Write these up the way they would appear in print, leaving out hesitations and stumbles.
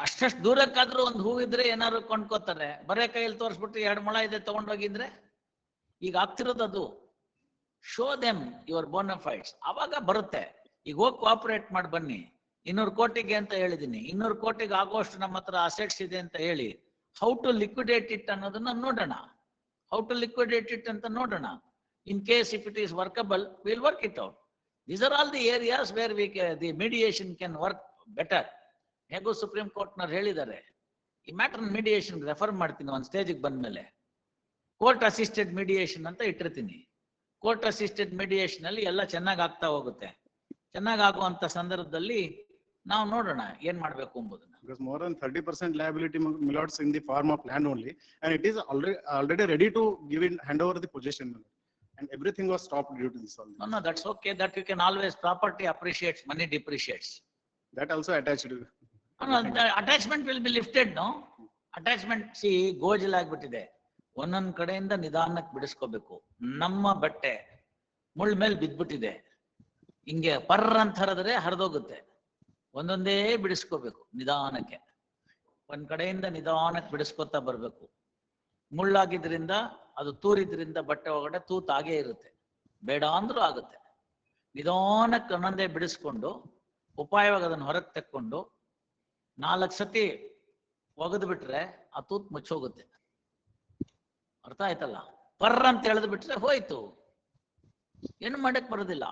ಅಷ್ಟಷ್ಟು ದೂರಕ್ಕಾದ್ರೂ ಒಂದು ಹೂ ಇದ್ರೆ ಏನಾದ್ರು ಕೊಂಡ್ಕೋತಾರೆ. ಬರೇ ಕೈಯಲ್ಲಿ ತೋರಿಸ್ಬಿಟ್ಟು 2 ಮೊಳ ಇದೆ ತಗೊಂಡೋಗಿದ್ರೆ ಈಗ ಆಗ್ತಿರೋದು ಅದು. ಶೋ ದೆಮ್ ಯುವರ್ ಬೋನಫೈಡ್ಸ್, ಅವಾಗ ಬರುತ್ತೆ. ಈಗ ಹೋಗಿ ಕೋಆಪರೇಟ್ ಮಾಡಿ ಬನ್ನಿ. 200 ಕೋಟಿಗೆ ಅಂತ ಹೇಳಿದೀನಿ, 200 ಕೋಟಿಗೆ ಆಗೋಷ್ಟು ನಮ್ಮ ಹತ್ರ ಅಸೆಟ್ಸ್ ಇದೆ ಅಂತ ಹೇಳಿ ಹೌ ಟು ಲಿಕ್ವಿಡೇಟ್ ಇಟ್ ಅನ್ನೋದನ್ನ ನೋಡೋಣ. ಹೌ ಟು ಲಿಕ್ವಿಡೇಟ್ ಇಟ್ ಅಂತ ನೋಡೋಣ. In case if it is workable will work it out. These are all the areas where the mediation can work better. ಹೇಗೂ ಸುಪ್ರೀಂ ಕೋರ್ಟ್ನವ್ರು ಹೇಳಿದ್ದಾರೆ. ಈ ಮ್ಯಾಟರ್ ಮೀಡಿಯೇಷನ್ ರೆಫರ್ ಮಾಡ್ತೀನಿ ಒಂದು ಸ್ಟೇಜಿಗೆ ಬಂದ್ಮೇಲೆ. ಕೋರ್ಟ್ ಅಸಿಸ್ಟೆಡ್ ಮೀಡಿಯೇಷನ್ ಅಂತ ಇಟ್ಟಿರ್ತೀನಿ. ಕೋರ್ಟ್ ಅಸಿಸ್ಟೆಡ್ ಮೀಡಿಯೇಷನ್ ಅಲ್ಲಿ ಎಲ್ಲ ಚೆನ್ನಾಗಿ ಆಗ್ತಾ ಹೋಗುತ್ತೆ. ಚೆನ್ನಾಗಿ ಆಗುವಂತ ಸಂದರ್ಭದಲ್ಲಿ ನಾವು ನೋಡೋಣ ಏನ್ ಮಾಡ್ಬೇಕು ಎಂಬುದನ್ನ. Because more than 30% liability millards in the form of land only, and it is already ready to give in hand over the possession, and everything was stopped due to this. No, that's okay. That you can always, property appreciates, money depreciates. That also attached to. No, the attachment will be lifted, no? Attachment, see, ಗೋಜಲಾಗ್ಬಿಟ್ಟಿದೆ. ಒಂದೊಂದ್ ಕಡೆಯಿಂದ ನಿಧಾನಕ್ಕೆ ಬಿಡಿಸ್ಕೋಬೇಕು. ನಮ್ಮ ಬಟ್ಟೆ ಮುಳ್ಳ ಮೇಲೆ ಬಿದ್ಬಿಟ್ಟಿದೆ. ಹಿಂಗೆ ಪರ್ರ ಅಂತ ಹರಿದ್ರೆ ಹರಿದೋಗುತ್ತೆ. ಒಂದೊಂದೇ ಬಿಡಿಸ್ಕೋಬೇಕು ನಿಧಾನಕ್ಕೆ. ಒಂದ್ ಕಡೆಯಿಂದ ನಿಧಾನಕ್ಕೆ ಬಿಡಿಸ್ಕೊತಾ ಬರ್ಬೇಕು. ಮುಳ್ಳಾಗಿದ್ರಿಂದ ಅದು ತೂರಿದ್ರಿಂದ ಬಟ್ಟೆ ಒಳಗಡೆ ತೂತಾಗೇ ಇರುತ್ತೆ. ಬೇಡ ಅಂದ್ರೂ ಆಗುತ್ತೆ. ನಿಧಾನಕ್ಕೆ ಒಂದೊಂದೇ ಬಿಡಿಸ್ಕೊಂಡು ಉಪಾಯವಾಗಿ ಅದನ್ನ ಹೊರಗೆ ತೆಕ್ಕೊಂಡು 4 ಸತಿ ಒಗೆದು ಬಿಟ್ರೆ ಆ ತೂತ್ ಮುಚ್ಚೋಗುತ್ತೆ. ಅರ್ಥ ಆಯ್ತಲ್ಲ? ಪರ್ರ ಅಂತ ಎಳೆದು ಬಿಟ್ರೆ ಹೋಯ್ತು, ಏನು ಮಾಡಕ್ ಬರೋದಿಲ್ಲ.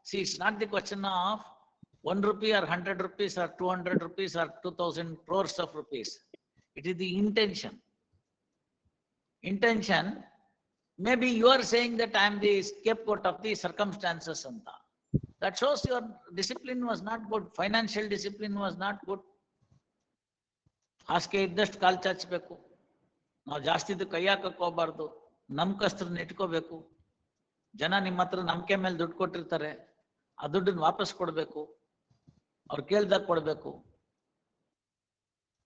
C, it's not the question of 1 rupee or 100 rupees or 200 rupees or 2000 crores of rupees. It is the intention. Intention, maybe you are saying that I am the scapegoat of the circumstances anta. That shows your discipline was not good. Financial discipline was not good. ಹಾಸಿಗೆ ಇದ್ದಷ್ಟು ಕಾಲು ಚಾಚಬೇಕು. ನಾವು ಜಾಸ್ತಿದು ಕೈ ಹಾಕಕ್ ಹೋಗ್ಬಾರ್ದು. ನಂಬಿಕಸ್ಥರನ್ನ ಇಟ್ಕೋಬೇಕು. ಜನ ನಿಮ್ಮ ಹತ್ರ ನಂಬಿಕೆ ಮೇಲೆ ದುಡ್ಡು ಕೊಟ್ಟಿರ್ತಾರೆ. ಆ ದುಡ್ಡನ್ನ ವಾಪಸ್ ಕೊಡ್ಬೇಕು. ಅವ್ರು ಕೇಳ್ದಾಗ ಕೊಡ್ಬೇಕು.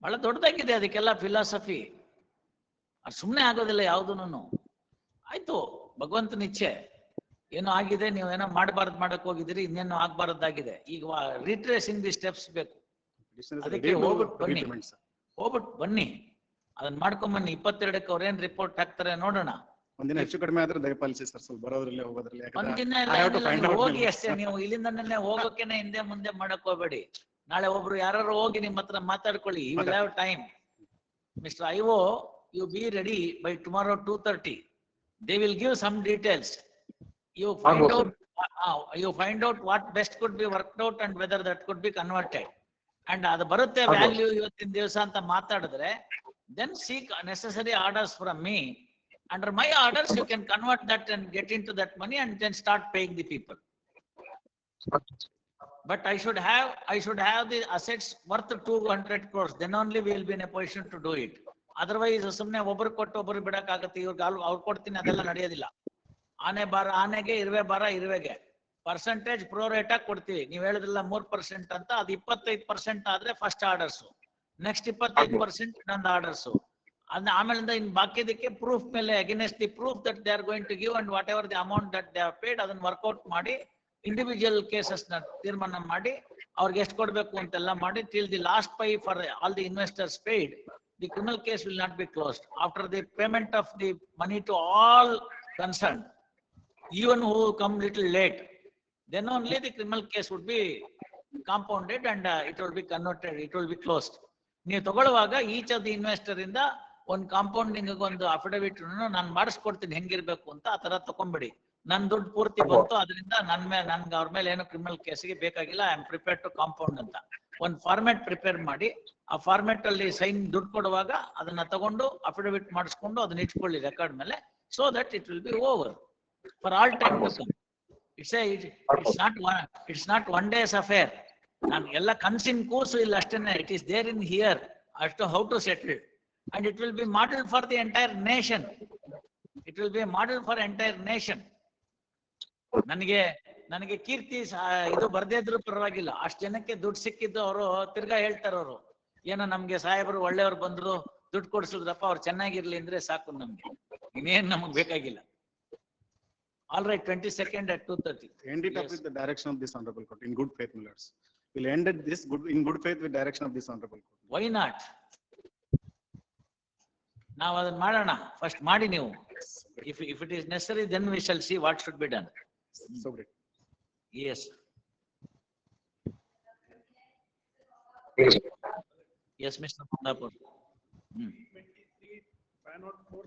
ಬಹಳ ದೊಡ್ಡದಾಗಿದೆ ಅದಕ್ಕೆಲ್ಲ ಫಿಲಾಸಫಿ. ಅದು ಸುಮ್ಮನೆ ಆಗೋದಿಲ್ಲ ಯಾವುದೂನು. ಆಯ್ತು, ಭಗವಂತನ ಇಚ್ಛೆ. ಏನೋ ಆಗಿದೆ, ನೀವು ಏನೋ ಮಾಡಬಾರ್ದು ಮಾಡಕ್ ಹೋಗಿದ್ದೀರಿ, ಇನ್ನೇನೋ ಆಗ್ಬಾರ್ದಾಗಿದೆ. ಈಗ ರಿಟ್ರೇಸಿಂಗ್ ದಿ ಸ್ಟೆಪ್ಸ್ ಬೇಕು. ಅದಕ್ಕೆ ಹೋಗ್ಬಿಟ್ಟು ಬನ್ನಿ, ಅದನ್ನ ಮಾಡ್ಕೊಂಬನ್ನಿ. 22ಕ್ಕೆ ಅವ್ರೇನ್ ರಿಪೋರ್ಟ್ ಹಾಕ್ತಾರೆ ನೋಡೋಣ. ಒಂದಿನ ಹೆಚ್ಚು ಕಡಿಮೆ ಆದ್ರೆ ದಯಪಾಲಿಸಿ ಸರ್, ಸ್ವಲ್ಪ ಬರೋದ್ರಲ್ಲಿ ಹೋಗೋದ್ರಲ್ಲಿ. ಒಂದಿನ ಹೋಗಿ ಅಷ್ಟೇ. ನೀವು ಇಲ್ಲಿಂದನೇ ಹೋಗೋಕೆನೆ ಹಿಂದೆ ಮುಂದೆ ಮಾಡಕ್ ಹೋಗ್ಬೇಡಿ. ನಾಳೆ ಒಬ್ರು ಯಾರು ಹೋಗಿ ನಿಮ್ಮ ಹತ್ರ ಮಾತಾಡ್ಕೊಳ್ಳಿ. You will have time. Mister IO, you be ready by tomorrow 2:30. They will give some details. You find out what best could be worked out and whether that could be converted. And ಅದು ಬರುತ್ತೆ value ಇವತ್ತಿನ ದಿವಸ ಅಂತ ಮಾತಾಡಿದ್ರೆ, then seek necessary orders from me. Under my orders you can convert that and get into that money and then start paying the people. But I should have the assets worth 200 crores. Then only we will be in a position to do it. Otherwise ಸುಮ್ಮನೆ ಒಬ್ಬರು ಕೊಟ್ಟು ಒಬ್ಬರು ಬಿಡಕ್ಕಾಗತ್ತೆ. ಇವ್ರಿಗೆ ಅವ್ರು ಕೊಡ್ತೀನಿ ಅದೆಲ್ಲ ನಡೆಯೋದಿಲ್ಲ. ಆನೆ ಬಾರ ಆನೆಗೆ, ಇರುವೆ ಬಾರ ಇರುವೆಗೆ. ಪರ್ಸೆಂಟೇಜ್ ಪ್ರೋರೇಟ್ ಆಗಿ ಕೊಡ್ತೀವಿ. ನೀವು ಹೇಳಿದ್ರಲ್ಲ 3% ಅಂತ, ಅದು 25% ಆದ್ರೆ ಫಸ್ಟ್ ಆರ್ಡರ್ಸ್, ನೆಕ್ಸ್ಟ್ 25% ಇನ್ನೊಂದು ಆರ್ಡರ್ಸ್. ಅದನ್ನ ಆಮೇಲಿಂದ ಇನ್ ಬಾಕಿದಕ್ಕೆ ಪ್ರೂಫ್ ಮೇಲೆ against the proof that they are going to give and whatever the amount that they have paid, ಅದನ್ನ ವರ್ಕೌಟ್ ಮಾಡಿ ಇಂಡಿವಿಜುವಲ್ ಕೇಸಸ್ ನ ತೀರ್ಮಾನ ಮಾಡಿ ಅವ್ರಿಗೆ ಎಷ್ಟು ಕೊಡ್ಬೇಕು ಅಂತೆಲ್ಲ ಮಾಡಿ till the last pie for all the investors paid, the criminal case will not be closed. After the payment of the money to all concerned, even who come little late, then only the criminal case would be compounded and it will be converted, it will be closed. ನೀವು ತಗೊಳ್ಳುವಾಗ each of the investor ಇಂದ ಒಂದು compounding ಒಂದು affidavit ನಾನು ಮಾಡಿಸ್ಕೊಡ್ತೀನಿ ಹೆಂಗಿರ್ಬೇಕು ಅಂತ, ಆ ತರ ತಗೊಂಡ್ಬಿಡಿ. ನನ್ ದುಡ್ಡು ಪೂರ್ತಿ ಬಂತು, ಅದರಿಂದ ನನ್ಗೆ ಅವ್ರ ಮೇಲೆ ಏನು ಕ್ರಿಮಿನಲ್ ಕೇಸ್ಗೆ ಬೇಕಾಗಿಲ್ಲ, I am prepared to compound ಅಂತ ಒಂದು ಫಾರ್ಮೆಟ್ ಪ್ರಿಪೇರ್ ಮಾಡಿ, ಆ ಫಾರ್ಮೆಟ್ ಅಲ್ಲಿ ಸೈನ್ ದುಡ್ಡು ಕೊಡುವಾಗ ಅದನ್ನ ತಗೊಂಡು ಅಫಿಡವಿಟ್ ಮಾಡಿಸ್ಕೊಂಡು ಅದನ್ನ ಇಟ್ಕೊಳ್ಳಿ ರೆಕಾರ್ಡ್ ಮೇಲೆ. So that it will be over for all time to come. It's not one day's affair. Nan ella kansin koosu illa ashtene, it is there in here as to how to settle, and it will be model for the entire nation. It will be a model for entire nation. ನನಗೆ ಕೀರ್ತಿ ಇದು ಬರ್ದೇ ಇದ್ರು ಪರವಾಗಿಲ್ಲ, ಅಷ್ಟು ಜನಕ್ಕೆ ದುಡ್ಡು ಸಿಕ್ಕಿದ್ದು ಅವರು ತಿರ್ಗಾ ಹೇಳ್ತಾರೆ. ಅವರು ಏನೋ ನಮ್ಗೆ ಸಾಹೇಬರು ಒಳ್ಳೆಯವ್ರು ಬಂದ್ರು, ದುಡ್ಡು ಕೊಡ್ಸಿದ್ರಪ್ಪ, ಅವ್ರು ಚೆನ್ನಾಗಿರ್ಲಿ ಅಂದ್ರೆ ಸಾಕು ನಮ್ಗೆ, ಇನ್ನೇನ್ ನಮಗ್ ಬೇಕಾಗಿಲ್ಲ. All right, 22nd at 2:30. End it up with the direction of this honorable court in good faith, my lords. We'll end this in good faith with direction of this honorable court. Why not? ನಾವು ಅದನ್ನ ಮಾಡೋಣ, first ಮಾಡಿ ನೀವು. If it is necessary, then we shall see what should be done. So great. Yes. Yes, Mr. Kundapur. 23, 504,